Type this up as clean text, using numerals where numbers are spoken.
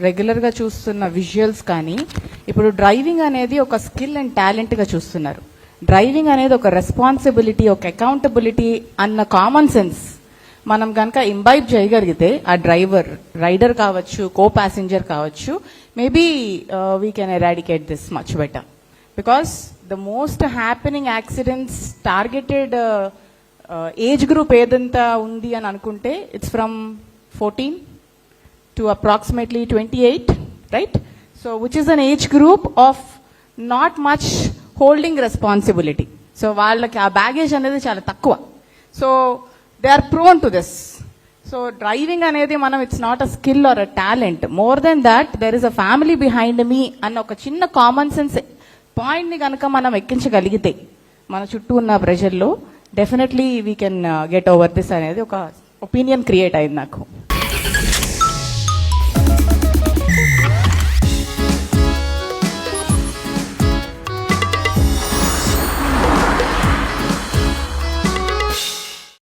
రెగ్యులర్గా చూస్తున్న విజువల్స్ కానీ ఇప్పుడు డ్రైవింగ్ అనేది ఒక స్కిల్ అండ్ టాలెంట్గా చూస్తున్నారు. డ్రైవింగ్ అనేది ఒక రెస్పాన్సిబిలిటీ, ఒక అకౌంటబిలిటీ అన్న కామన్ సెన్స్ మనం కనుక ఇంబైబ్ చేయగలిగితే ఆ రైడర్ కావచ్చు, కో ప్యాసింజర్ కావచ్చు, maybe we can eradicate this much better. Because the most happening accidents targeted age group ఏదంతా ఉంది అని అనుకుంటే it's from 14 to approximately 28, right? So which is an age group of not much holding responsibility. So వాళ్ళకి ఆ baggage అనేది చాలా తక్కువ. So they are prone to this. So driving అనేది మనం it's not a skill or a talent. More than that there is a family behind me అన్న ఒక చిన్న కామన్ సెన్స్ పాయింట్ని కనుక మనం ఎక్కించగలిగితే మన చుట్టూ ఉన్న ప్రజల్లో definitely we can get over this అనేది ఒక ఒపీనియన్ క్రియేట్ అయింది నాకు.